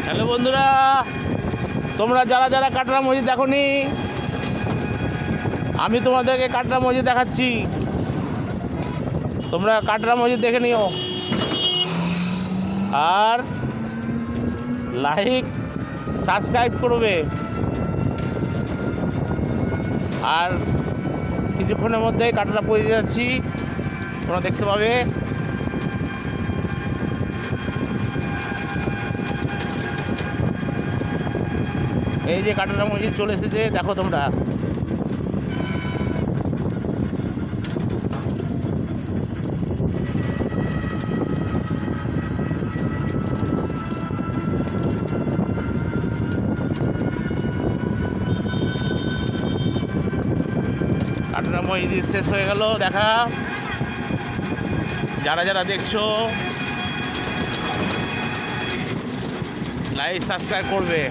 Hello বন্ধুরা, তোমরা যারা যারা কাটরা মসজিদ দেখোনি, আমি তোমাদেরকে কাটরা মসজিদ দেখাচ্ছি। তোমরা কাটরা মসজিদ দেখে নিও আর লাইক সাবস্ক্রাইব করবে। আর কিছুক্ষণের মধ্যেই কাটরা পৌঁছে যাচ্ছি, তোমরা দেখতে পাবে। এই যে কাটরা মসজিদ চলে এসেছে, দেখো তোমরা। কাটরা মসজিদ শেষ হয়ে গেল দেখা। যারা যারা দেখছো লাইক সাবস্ক্রাইব করবে।